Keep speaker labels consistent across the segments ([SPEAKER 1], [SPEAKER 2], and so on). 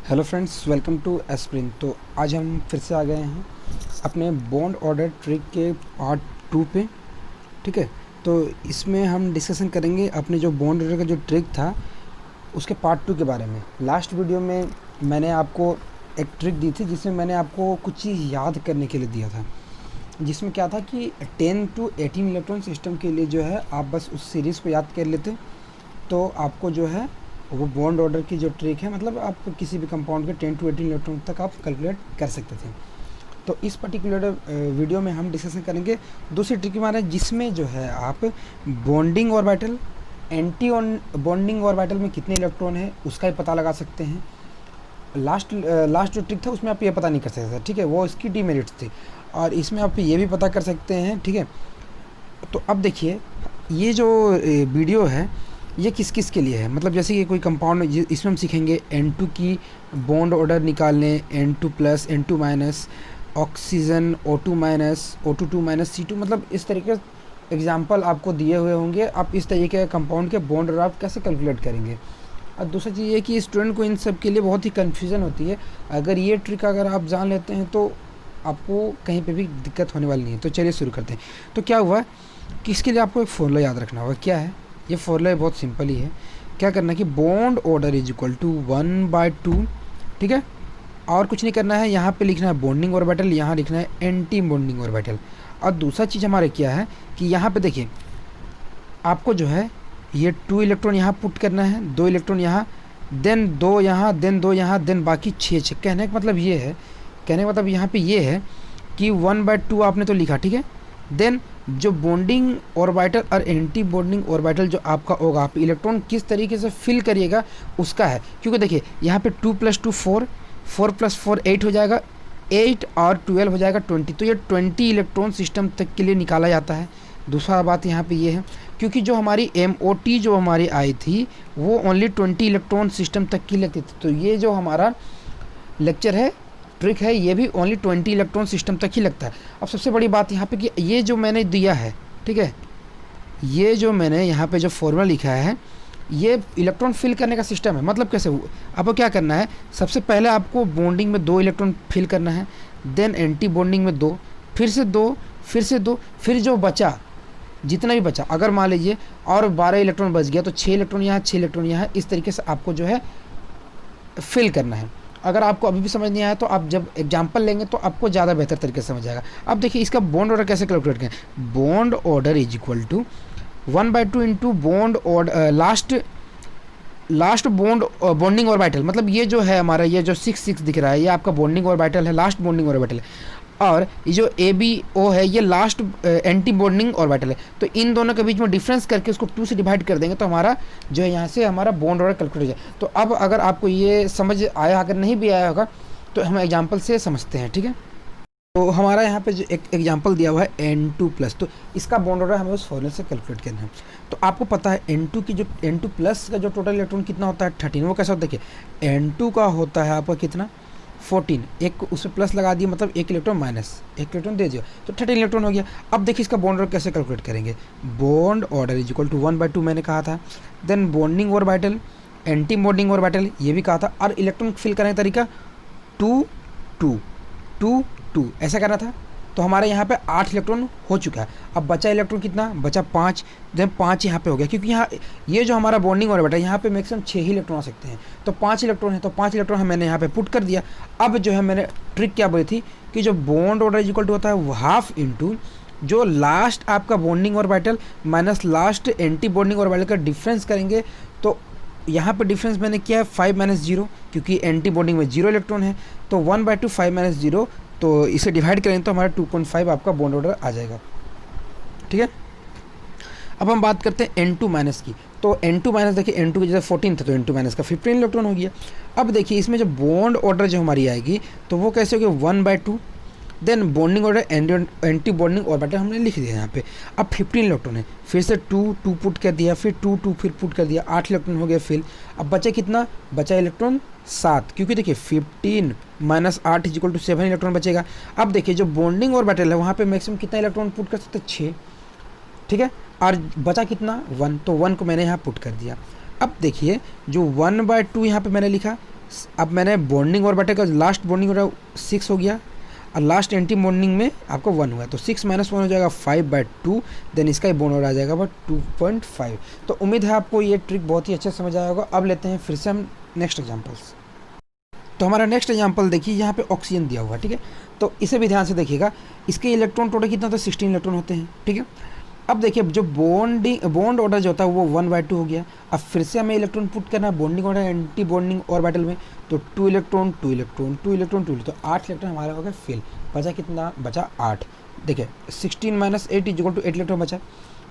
[SPEAKER 1] Hello friends, welcome to aspirin. तो आज हम फिर से आ गए हैं अपने बॉन्ड ऑर्डर ट्रिक के पार्ट 2 पे। ठीक है, तो इसमें हम डिस्कशन करेंगे अपने जो बॉन्ड ऑर्डर का जो ट्रिक था उसके पार्ट 2 के बारे में। लास्ट वीडियो में मैंने आपको एक ट्रिक दी थी जिसमें मैंने आपको कुछ चीज़ याद करने के लिए दिया था, जिसमें क्या था कि 10 to 18 इलेक्ट्रॉन सिस्टम के लिए जो है आप बस उस सीरीज़ को याद कर लेते तो आपको जो है वो बॉन्ड ऑर्डर की जो ट्रिक है, मतलब आप किसी भी कंपाउंड के 10 to 18 इलेक्ट्रॉन तक आप कैलकुलेट कर सकते थे। तो इस पर्टिकुलर वीडियो में हम डिस्कशन करेंगे दूसरी ट्रिक के बारे में, जिसमें जो है आप bonding orbital, anti bonding orbital में कितने इलेक्ट्रॉन है उसका ही पता लगा सकते हैं। लास्ट जो ट्रिक था उसमें आप ये पता नहीं कर सकते थे, ठीक है, वो इसकी डीमेरिट्स थी, और इसमें आप ये भी पता कर सकते हैं। ठीक है, तो अब देखिए ये जो वीडियो है ये किस किस के लिए है, मतलब जैसे कि कोई कंपाउंड, इसमें हम सीखेंगे N2 की बॉन्ड ऑर्डर निकालने, N2 plus, N2 minus, oxygen O2 minus, O2 minus, C2, मतलब इस तरीके एग्जांपल आपको दिए हुए होंगे। आप इस तरीके के कंपाउंड के बॉन्ड ऑर्डर आप कैसे कैलकुलेट करेंगे। और दूसरी चीज़ ये कि स्टूडेंट को इन सब के लिए बहुत ही कन्फ्यूज़न होती है। अगर ये ट्रिक अगर आप जान लेते हैं तो आपको कहीं पर भी दिक्कत होने वाली नहीं है। तो चलिए शुरू करते हैं। तो क्या हुआ कि इसके लिए आपको एक फॉर्मूला याद रखना होगा। क्या है ये फॉर्मूला? बहुत सिंपल ही है। क्या करना है कि bond order is equal to 1/2। ठीक है, और कुछ नहीं करना है। यहाँ पे लिखना है बॉन्डिंग ऑर्बिटल, यहाँ लिखना है एंटी बॉन्डिंग ऑर्बिटल। और दूसरा चीज़ हमारे क्या है कि यहाँ पे देखिए आपको जो है ये 2 इलेक्ट्रॉन यहाँ पुट करना है, 2 इलेक्ट्रॉन यहाँ, देन 2 यहाँ, देन 2 यहाँ, देन बाकी 6। कहने का मतलब ये है, कहने का मतलब यहाँ पे ये है कि 1/2 आपने तो लिखा, ठीक है। देन जो बॉन्डिंग ऑर्बिटल और एंटी बॉन्डिंग ऑर्बिटल जो आपका होगा, आप इलेक्ट्रॉन किस तरीके से फिल करिएगा उसका है। क्योंकि देखिए यहाँ पे 2 + 2 4, 4 + 4 8 हो जाएगा, 8 और 12 हो जाएगा 20। तो ये 20 इलेक्ट्रॉन सिस्टम तक के लिए निकाला जाता है। दूसरा बात यहाँ पे ये है क्योंकि जो हमारी MOT जो हमारी आई थी वो ओनली 20 इलेक्ट्रॉन सिस्टम तक की लगती थी। तो ये जो हमारा लेक्चर है, ट्रिक है, ये भी ओनली 20 इलेक्ट्रॉन सिस्टम तक ही लगता है। अब सबसे बड़ी बात यहाँ पे कि ये जो मैंने दिया है, ठीक है, ये जो मैंने यहाँ पे जो फॉर्मूला लिखा है ये इलेक्ट्रॉन फिल करने का सिस्टम है। मतलब कैसे? आपको क्या करना है, सबसे पहले आपको बॉन्डिंग में 2 इलेक्ट्रॉन फिल करना है, देन एंटी बॉन्डिंग में 2, फिर से 2, फिर से 2, फिर जो बचा, जितना भी बचा, अगर मान लीजिए और 12 इलेक्ट्रॉन बच गया तो 6 इलेक्ट्रॉन यहाँ, 6 इलेक्ट्रॉन यहाँ, इस तरीके से आपको जो है फिल करना है। अगर आपको अभी भी समझ नहीं आया तो आप जब एग्जाम्पल लेंगे तो आपको ज़्यादा बेहतर तरीके से समझ आएगा। अब देखिए इसका बॉन्ड ऑर्डर कैसे कैलकुलेट करें। Bond order is equal to 1/2 into bond order last bond bonding orbital. मतलब ये जो है हमारा, ये जो 6 दिख रहा है ये आपका बॉन्डिंग ऑर्बिटल है, लास्ट बॉन्डिंग ऑर्बिटल है। और ये जो ABO है ये लास्ट एंटी बॉन्डिंग ऑर्बिटल है। तो इन दोनों के बीच में डिफरेंस करके उसको 2 से डिवाइड कर देंगे तो हमारा जो है यहाँ से हमारा बॉन्ड ऑर्डर कैलकुलेट हो जाए। तो अब अगर आपको ये समझ आया, अगर नहीं भी आया होगा तो हम एग्जांपल से समझते हैं। ठीक है, तो हमारा यहाँ पे जो एक एग्जांपल दिया हुआ है N2 प्लस, तो इसका बॉन्ड ऑर्डर हमें उस फॉर्मूले से कैलकुलेट करना है। तो आपको पता है N2 की जो N2 प्लस का जो टोटल इलेक्ट्रॉन कितना होता है 13। वो कैसा होता है? देखिए N2 का होता है आपका कितना 14, एक उसमें प्लस लगा दिया मतलब 1 इलेक्ट्रॉन माइनस 1 इलेक्ट्रॉन दे दिया तो 13 इलेक्ट्रॉन हो गया। अब देखिए इसका बॉन्ड ऑर्डर कैसे कैलकुलेट करेंगे। Bond order is equal to 1/2 मैंने कहा था, then bonding orbital, anti bonding orbital ये भी कहा था, और इलेक्ट्रॉन फिल करने का तरीका 2 2 2 2 ऐसा करना था। तो हमारे यहाँ पे 8 इलेक्ट्रॉन हो चुका है। अब बचा इलेक्ट्रॉन कितना बचा? 5। देन 5 यहाँ पे हो गया क्योंकि यहाँ ये जो हमारा बॉन्डिंग ऑर्बिटल है यहाँ पे मैक्सिमम 6 ही इलेक्ट्रॉन आ सकते हैं। तो 5 इलेक्ट्रॉन है तो 5 इलेक्ट्रॉन मैंने यहाँ पे पुट कर दिया। अब जो है मैंने ट्रिक क्या बोली थी कि जो बॉन्ड ऑर्डर इक्वल टू होता है हाफ इंटू जो लास्ट आपका bonding orbital minus last anti bonding orbital का डिफरेंस करेंगे। तो यहाँ पे डिफरेंस मैंने किया है 5 - 0 क्योंकि एंटी बॉन्डिंग में 0 इलेक्ट्रॉन है। तो 1/2 5 - 0, तो इसे डिवाइड करेंगे तो हमारा 2.5 आपका बॉन्ड ऑर्डर आ जाएगा। ठीक है, अब हम बात करते हैं N2 माइनस की। तो N2 माइनस देखिए N2 की जैसे 14 था तो N2 माइनस का 15 इलेक्ट्रॉन हो गया। अब देखिए इसमें जो बॉन्ड ऑर्डर जो हमारी आएगी तो वो कैसे हो गया 1/2, then bonding order anti bonding orbital हमने लिख दिया यहाँ पे। अब 15 इलेक्ट्रॉन है, फिर से 2 पुट कर दिया, फिर 2 फिर पुट कर दिया, 8 इलेक्ट्रॉन हो गया फिल। अब बचा कितना? बचा इलेक्ट्रॉन 7, क्योंकि देखिए 15 - 8 इज इक्वल टू 7 इलेक्ट्रॉन बचेगा। अब देखिए जो बॉन्डिंग ऑर्बिटल है वहाँ पे मैक्सिमम कितना इलेक्ट्रॉन पुट कर सकते हैं 6, ठीक है, और बचा कितना 1, तो 1 को मैंने यहाँ पुट कर दिया। अब देखिए जो 1/2 यहाँ पे मैंने लिखा अब मैंने बॉन्डिंग ऑर्बिटल का लास्ट बॉन्डिंग ऑर्बिटल 6 हो गया और लास्ट एंटी बॉन्डिंग में आपको 1 हुआ, तो 6 - 1 हो जाएगा 5/2, देन इसका ही बॉन्ड ऑर्डर आ जाएगा बट 2.5। तो उम्मीद है आपको ये ट्रिक बहुत ही अच्छे से समझ आया होगा। अब लेते हैं फिर से हम नेक्स्ट एग्जाम्पल्स। तो हमारा नेक्स्ट एग्जाम्पल देखिए, यहाँ पे ऑक्सीजन दिया हुआ है, ठीक है। तो इसे भी ध्यान से देखिएगा, इसके इलेक्ट्रॉन टोटल कितना होता है, 16 इलेक्ट्रॉन होते हैं, ठीक है। अब देखिए जो बॉन्ड ऑर्डर जो होता है वो 1/2 हो गया। अब फिर से हमें इलेक्ट्रॉन पुट करना है bonding order anti bonding orbital में, तो 2 इलेक्ट्रॉन 2 इलेक्ट्रॉन 2 इलेक्ट्रॉन 2, तो 8 इलेक्ट्रॉन हमारा हो गया फिल। बचा कितना, बचा 8। देखिए 16 - 8 = 8 इलेक्ट्रॉन बचा।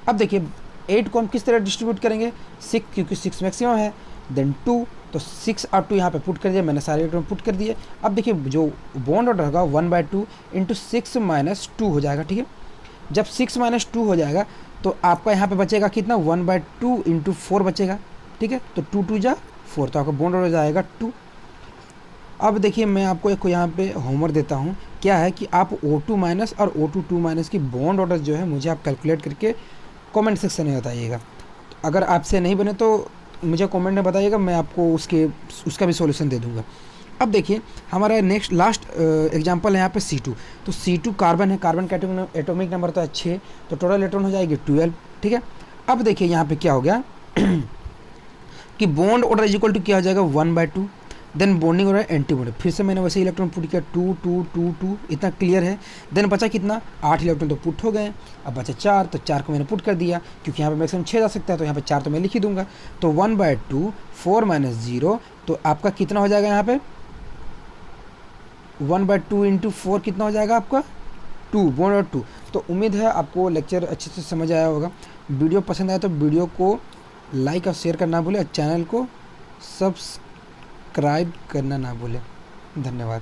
[SPEAKER 1] अब देखिए 8 को हम किस तरह डिस्ट्रीब्यूट करेंगे, 6, क्योंकि 6 मैक्सिमम है, देन 2, तो 6 और 2 यहाँ पे पुट कर दिया, मैंने सारे इलेक्ट्रॉन पुट कर दिए। अब देखिए जो बॉन्ड ऑर्डर होगा 1/2 × 6 - 2 हो जाएगा, ठीक है। जब 6 - 2 हो जाएगा तो आपका यहाँ पे बचेगा कितना, 1/2 × 4 बचेगा, ठीक है। तो 2 × 2 = 4, तो आपका बॉन्ड ऑर्डर जाएगा 2। अब देखिए मैं आपको एक यहाँ पे होमवर्क देता हूँ, क्या है कि आप O2- और O2- की बॉन्ड ऑर्डर जो है मुझे आप कैलकुलेट करके कमेंट सेक्शन में बताइएगा। अगर आपसे नहीं बने तो मुझे कमेंट में बताइएगा, मैं आपको उसका भी सॉल्यूशन दे दूँगा। अब देखिए हमारा नेक्स्ट लास्ट एग्जांपल है यहाँ पे C2। तो C2 कार्बन है, कार्बन का एटॉमिक नंबर तो है 6, तो टोटल इलेक्ट्रॉन हो जाएगी 12, ठीक है। अब देखिए यहाँ पे क्या हो गया कि बॉन्ड ऑर्डर इक्वल टू क्या हो जाएगा, 1/2, then bonding order anti bond, फिर से मैंने वैसे इलेक्ट्रॉन पुट किया 2 2 2 2, इतना क्लियर है। देन बचा कितना, 8 इलेक्ट्रॉन तो पुट हो गए। अब बचा 4, तो 4 को मैंने पुट कर दिया, क्योंकि यहाँ पे मैक्सिमम 6 जा सकता है, तो यहाँ पे 4 तो मैं लिख ही दूंगा। तो 1/2 4 - 0, तो आपका कितना हो जाएगा यहाँ पे, 1/2 × 4 कितना हो जाएगा आपका, 2, बॉन्ड और 2। तो उम्मीद है आपको लेक्चर अच्छे से समझ आया होगा। वीडियो पसंद आया तो वीडियो को लाइक और शेयर करना ना भूलें, और चैनल को सब्सक्राइब करना ना भूलें। धन्यवाद।